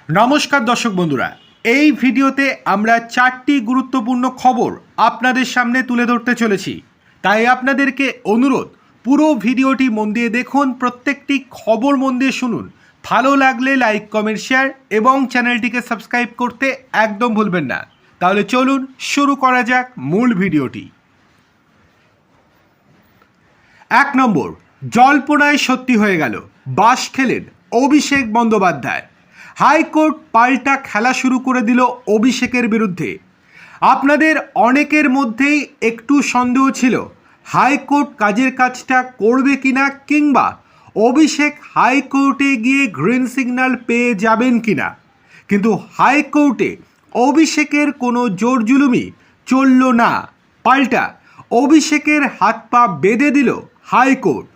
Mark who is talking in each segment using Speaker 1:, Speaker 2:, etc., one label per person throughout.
Speaker 1: নমস্কার দর্শক বন্ধুরা, এই ভিডিওতে আমরা চারটি গুরুত্বপূর্ণ খবর আপনাদের সামনে তুলে ধরতে চলেছি। তাই আপনাদেরকে অনুরোধ, পুরো ভিডিওটি মন দিয়ে দেখুন, প্রত্যেকটি খবর মন দিয়ে শুনুন। ভালো লাগলে লাইক, কমেন্ট, শেয়ার এবং চ্যানেলটিকে সাবস্ক্রাইব করতে একদম ভুলবেন না। তাহলে চলুন শুরু করা যাক মূল ভিডিওটি। 1 নম্বর, জল্পনায় সত্যি হয়ে গেল, বাস খেলেন অভিষেক বন্দ্যোপাধ্যায়। হাইকোর্ট পাল্টা খেলা শুরু করে দিল অভিষেকের বিরুদ্ধে। আপনাদের অনেকের মধ্যেই একটু সন্দেহ ছিল হাইকোর্ট কাজের কাজটা করবে কিনা, কিংবা অভিষেক হাইকোর্টে গিয়ে গ্রিন সিগন্যাল পেয়ে যাবেন কিনা। কিন্তু হাইকোর্টে অভিষেকের কোনো জোর জুলুমি চলল না, পাল্টা অভিষেকের হাত পা বেঁধে দিল হাইকোর্ট।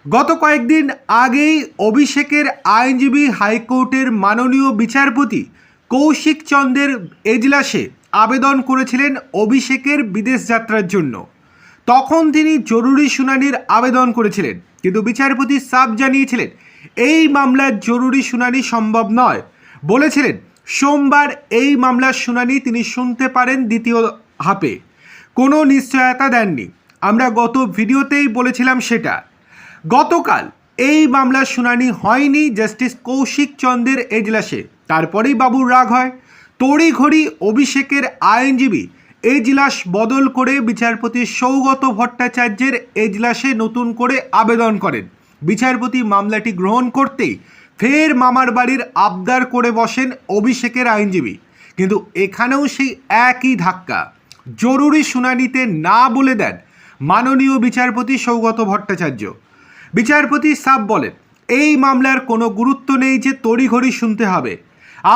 Speaker 1: গত কয়েকদিন আগেই অভিষেকের আইনজীবী হাইকোর্টের মাননীয় বিচারপতি কৌশিক চন্দ্রের এজলাসে আবেদন করেছিলেন অভিষেকের বিদেশ যাত্রার জন্য। তখন তিনি জরুরি শুনানির আবেদন করেছিলেন, কিন্তু বিচারপতি সাফ জানিয়েছিলেন এই মামলার জরুরি শুনানি সম্ভব নয়। বলেছিলেন সোমবার এই মামলার শুনানি তিনি শুনতে পারেন দ্বিতীয় হাফে। কোনো নিশ্চয়তা দেননি। আমরা গত ভিডিওতেই বলেছিলাম সেটা। গতকাল এই মামলার শুনানি হয়নি জাস্টিস কৌশিক চন্দ্রের এজলাসে। তারপরেই বাবুর রাগ হয়। তড়িঘড়ি অভিষেকের আইনজীবী এজলাস বদল করে বিচারপতি সৌগত ভট্টাচার্যের এজলাসে নতুন করে আবেদন করেন। বিচারপতি মামলাটি গ্রহণ করতেই ফের মামার বাড়ির আবদার করে বসেন অভিষেকের আইনজীবী। কিন্তু এখানেও সেই একই ধাক্কা, জরুরি শুনানিতে না বলে দেন মাননীয় বিচারপতি সৌগত ভট্টাচার্য। বিচারপতি সাফ বলেন এই মামলার কোনো গুরুত্ব নেই যে তড়িঘড়ি শুনতে হবে।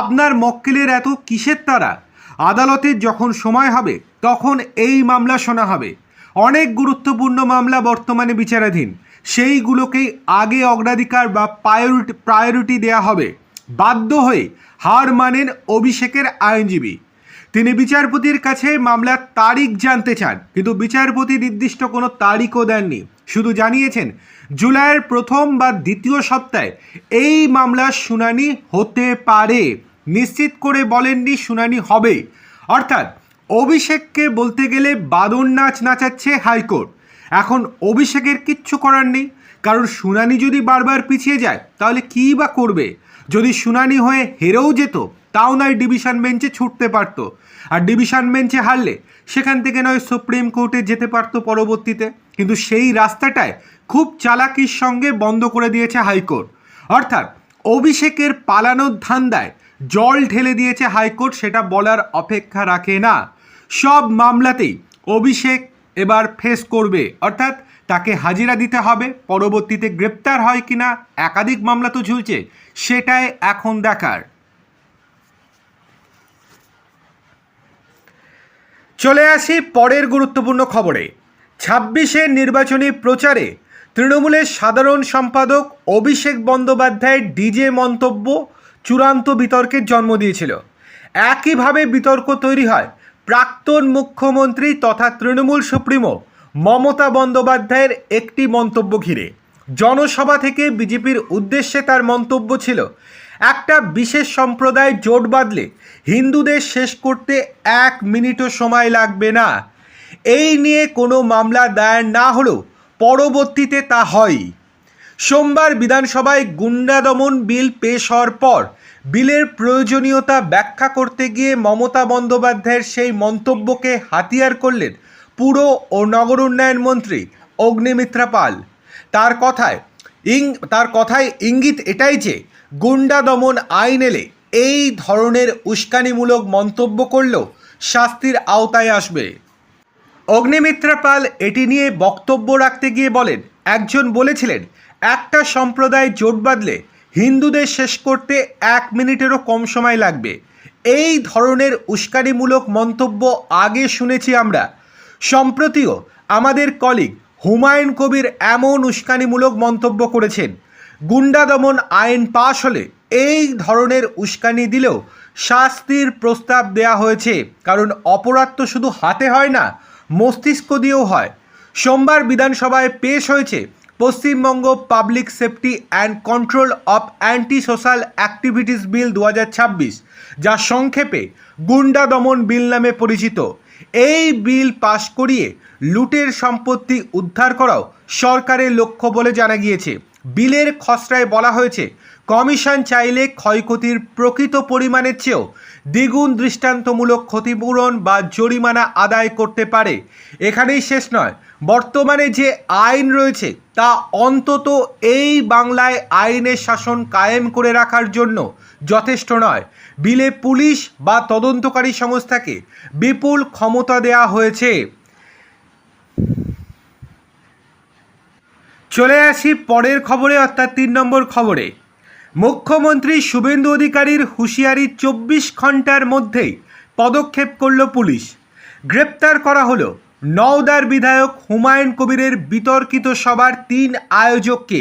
Speaker 1: আপনার মক্কেলের এত কিসের তারা? আদালতের যখন সময় হবে তখন এই মামলা শোনা হবে। অনেক গুরুত্বপূর্ণ মামলা বর্তমানে বিচারাধীন, সেইগুলোকেই আগে অগ্রাধিকার বা প্রায়োরিটি দেয়া হবে। বাধ্য হয়ে হার মানেন অভিষেকের আইনজীবী। তিনি বিচারপতির কাছে মামলার তারিখ জানতে চান, কিন্তু বিচারপতি নির্দিষ্ট কোনো তারিখও দেননি। শুধু জানিয়েছেন জুলাইয়ের প্রথম বা দ্বিতীয় সপ্তাহে এই মামলার শুনানি হতে পারে। নিশ্চিত করে বলেননি শুনানি হবে। অর্থাৎ অভিষেককে বলতে গেলে বাদর নাচ নাচাচ্ছে হাইকোর্ট। এখন অভিষেকের কিচ্ছু করার নেই, কারণ শুনানি যদি বারবার পিছিয়ে যায় তাহলে কী বা করবে। যদি শুনানি হয়ে হেরেও যেত তাও নয় ডিভিশন বেঞ্চে ছুটতে পারত, আর ডিভিশন বেঞ্চে হারলে সেখান থেকে নয় সুপ্রিম কোর্টে যেতে পারত পরবর্তীতে। কিন্তু সেই রাস্তাটায় খুব চালাকির সঙ্গে বন্ধ করে দিয়েছে হাইকোর্ট। অর্থাৎ অভিষেকের পালানোর ধান্দায় জল ঢেলে দিয়েছে হাইকোর্ট, সেটা বলার অপেক্ষা রাখে না। সব মামলাতেই অভিষেক এবার ফেস করবে, অর্থাৎ তাকে হাজিরা দিতে হবে। পরবর্তীতে গ্রেপ্তার হয় কিনা, একাধিক মামলা তো ঝুলছে, সেটাই এখন দেখার। চলে আসি পরের গুরুত্বপূর্ণ খবরে। 26-এর নির্বাচনী প্রচারে তৃণমূলের সাধারণ সম্পাদক অভিষেক বন্দ্যোপাধ্যায়ের ডিজে মন্তব্য চূড়ান্ত বিতর্কের জন্ম দিয়েছিল। একইভাবে বিতর্ক তৈরি হয় প্রাক্তন মুখ্যমন্ত্রী তথা তৃণমূল সুপ্রিমো মমতা বন্দ্যোপাধ্যায়ের একটি মন্তব্য ঘিরে। জনসভা থেকে বিজেপির উদ্দেশ্যে তার মন্তব্য ছিল, একটা বিশেষ সম্প্রদায় জোট বাঁধলে হিন্দুদের শেষ করতে 1 মিনিটও সময় লাগবে না। এই নিয়ে কোনো মামলা দায়ের না হলেও পরবর্তীতে তা হয়। সোমবার বিধানসভায় গুন্ডা দমন বিল পেশ হওয়ার পর বিলের প্রয়োজনীয়তা ব্যাখ্যা করতে গিয়ে মমতা বন্দ্যোপাধ্যায়ের সেই মন্তব্যকে হাতিয়ার করলেন পুর ও নগর উন্নয়ন মন্ত্রী অগ্নিমিত্রা পাল। তার কথায় ইঙ্গিত এটাই যে গুন্ডা দমন আইন এলে এই ধরনের উস্কানিমূলক মন্তব্য করলেও শাস্তির আওতায় আসবে। অগ্নিমিত্রা পাল এটি নিয়ে বক্তব্য রাখতে গিয়ে বলেন, একজন বলেছিলেন একটা সম্প্রদায় জোট বাঁধলে হিন্দুদের শেষ করতে 1 মিনিটেরও কম সময় লাগবে। এই ধরনের উস্কানিমূলক মন্তব্য আগে শুনেছি আমরা। সম্প্রতিও আমাদের কলিগ হুমায়ুন কবির এমন উস্কানিমূলক মন্তব্য করেছেন। গুন্ডা দমন আইন পাশ হলে এই ধরনের উস্কানি দিলেও শাস্তির প্রস্তাব দেয়া হয়েছে, কারণ অপরাধ তো শুধু হাতে হয় না, মস্তিষ্ক দিয়েও হয়। সোমবার বিধানসভায় পেশ হয়েছে Paschimbanga public safety and control of anti social activities bill 2026, যা সংক্ষেপে গুন্ডা দমন বিল নামে পরিচিত। এই বিল পাশ করিয়ে লুটের সম্পত্তি উদ্ধার করাও সরকারের লক্ষ্য বলে জানা গিয়েছে। বিলের খসড়ায় বলা হয়েছে, কমিশন চাইলে ক্ষয়ক্ষতির প্রকৃত পরিমাণের চেয়েও দ্বিগুণ দৃষ্টান্তমূলক ক্ষতিপূরণ বা জরিমানা আদায় করতে পারে। এখানেই শেষ নয়, বর্তমানে যে আইন রয়েছে তা অন্তত এই বাংলায় আইনের শাসন কায়েম করে রাখার জন্য যথেষ্ট নয়। বিলে পুলিশ বা তদন্তকারী সংস্থাকে বিপুল ক্ষমতা দেওয়া হয়েছে। চলে আসি পরের খবরে, অর্থাৎ 3 নম্বর খবরে। মুখ্যমন্ত্রী শুভেন্দু অধিকারীর হুঁশিয়ারি 24 ঘন্টার মধ্যেই পদক্ষেপ করল পুলিশ। গ্রেপ্তার করা হলো নওদার বিধায়ক হুমায়ুন কবিরের বিতর্কিত সভার 3 আয়োজককে।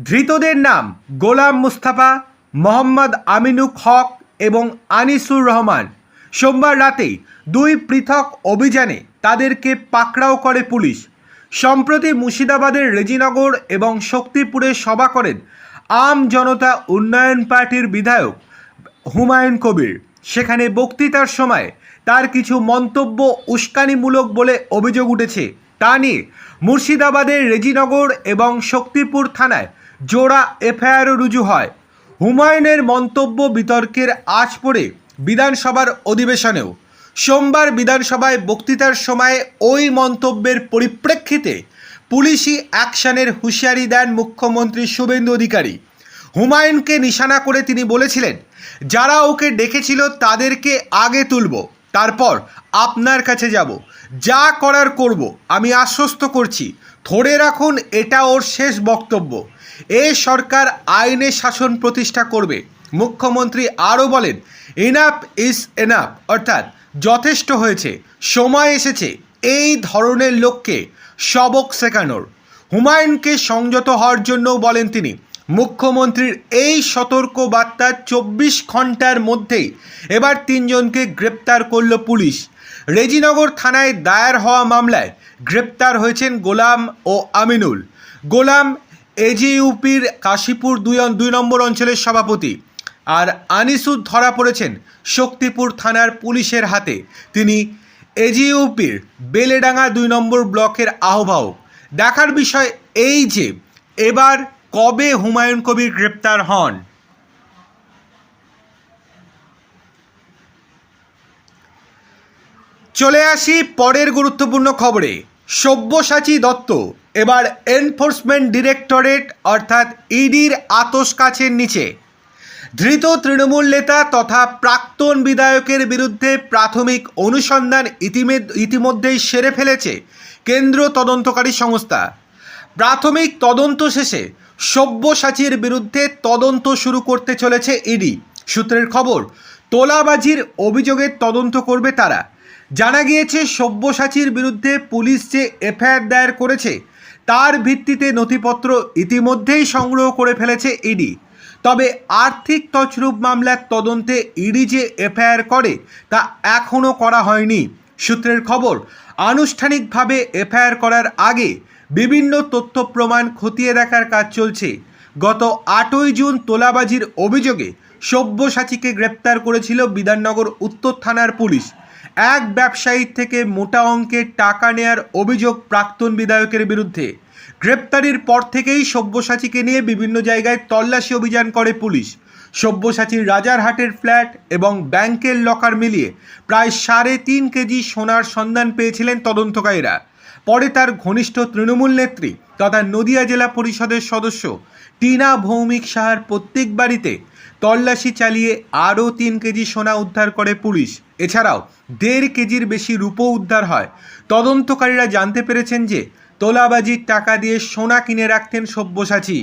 Speaker 1: ধৃতদের নাম গোলাম মুস্তাফা, মোহাম্মদ আমিনুল হক এবং আনিসুর রহমান। সোমবার রাতেই 2 পৃথক অভিযানে তাদেরকে পাকড়াও করে পুলিশ। সম্প্রতি মুর্শিদাবাদের রেজিনগর এবং শক্তিপুরে সভা করেন আম জনতা উন্নয়ন পার্টির বিধায়ক হুমায়ুন কবির। সেখানে বক্তৃতার সময় তার কিছু মন্তব্য উস্কানিমূলক বলে অভিযোগ উঠেছে। তা নিয়ে মুর্শিদাবাদের রেজিনগর এবং শক্তিপুর থানায় জোড়া এফআইআরও রুজু হয়। হুমায়ুনের মন্তব্য বিতর্কের আঁচ পড়ে বিধানসভার অধিবেশনেও। সোমবার বিধানসভায় বক্তৃতার সময় ওই মন্তব্যের পরিপ্রেক্ষিতে পুলিশি অ্যাকশনের হুঁশিয়ারি দেন মুখ্যমন্ত্রী শুভেন্দু অধিকারী। হুমায়ুনকে নিশানা করে তিনি বলেছিলেন, যারা ওকে ডেকেছিল তাদেরকে আগে তুলব, তারপর আপনার কাছে যাব, যা করার করব, আমি আশ্বস্ত করছি। ধরে রাখুন, এটা ওর শেষ বক্তব্য। এই সরকার আইনের শাসন প্রতিষ্ঠা করবে। মুখ্যমন্ত্রী আরও বলেন, এনাফ ইজ এনাফ, অর্থাৎ যথেষ্ট হয়েছে, সময় এসেছে এই ধরনের লোককে সবক শেখানোর। হুমায়ুনকে সংযত হওয়ার জন্যও বলেন তিনি। মুখ্যমন্ত্রীর এই সতর্ক বার্তা 24 ঘন্টার মধ্যেই এবার 3 জনকে গ্রেপ্তার করল পুলিশ। রেজিনগর থানায় দায়ের হওয়া মামলায় গ্রেপ্তার হয়েছেন গোলাম ও আমিনুল। গোলাম এজিইউপির কাশীপুর 2 নম্বর অঞ্চলের সভাপতি, আর আনিসুর ধরা পড়েছেন শক্তিপুর থানার পুলিশের হাতে। তিনি এজিইউপির বেলেডাঙ্গা 2 নম্বর ব্লকের আহ্বায়ক। দেখার বিষয় এই যে এবার কবে হুমায়ুন কবির গ্রেপ্তার হন। চলে আসি পরের গুরুত্বপূর্ণ খবরে। সব্যসাচী দত্ত এবার এনফোর্সমেন্ট ডিরেক্টরেট অর্থাৎ ইডির আতস কাছের নিচে। ধৃত তৃণমূল নেতা তথা প্রাক্তন বিধায়কের বিরুদ্ধে প্রাথমিক অনুসন্ধান ইতিমধ্যেই সেরে ফেলেছে কেন্দ্র তদন্তকারী সংস্থা। প্রাথমিক তদন্ত শেষে সব্যসাচীর বিরুদ্ধে তদন্ত শুরু করতে চলেছে ইডি। সূত্রের খবর, তোলাবাজির অভিযোগের তদন্ত করবে তারা। জানা গিয়েছে, সব্যসাচীর বিরুদ্ধে পুলিশ যে এফআইআর দায়ের করেছে তার ভিত্তিতে নথিপত্র ইতিমধ্যেই সংগ্রহ করে ফেলেছে ইডি। তবে আর্থিক তছরূপ মামলার তদন্তে ইডি যে এফআইআর করে তা এখনও করা হয়নি। সূত্রের খবর, আনুষ্ঠানিকভাবে এফআইআর করার আগে বিভিন্ন তথ্য প্রমাণ খতিয়ে দেখার কাজ চলছে। গত 8ই জুন তোলাবাজির অভিযোগে সব্যসাচীকে গ্রেপ্তার করেছিল বিধাননগর উত্তর থানার পুলিশ। এক ব্যবসায়ীর থেকে মোটা অঙ্কের টাকা নেয়ার অভিযোগ প্রাক্তন বিধায়কের বিরুদ্ধে। গ্রেপ্তারির পর থেকেই সব্যসাচীকে নিয়ে বিভিন্ন জায়গায় তল্লাশি অভিযান করে পুলিশ। সব্যসাচীর রাজারহাটের ফ্ল্যাট এবং ব্যাংকের লকার মিলিয়ে প্রায় 3.5 কেজি সোনার সন্ধান পেয়েছিলেন তদন্তকারীরা। পরে তার ঘনিষ্ঠ তৃণমূল নেত্রী তথা নদিয়া জেলা পরিষদের সদস্য টিনা ভৌমিক সাহার প্রত্যেক বাড়িতে তল্লাশি চালিয়ে আরও 3 কেজি সোনা উদ্ধার করে পুলিশ। এছাড়াও 1.5 কেজির বেশি রূপো উদ্ধার হয়। তদন্তকারীরা জানতে পেরেছেন যে তোলাবাজির টাকা দিয়ে সোনা কিনে রাখতেন সব্যসাচী।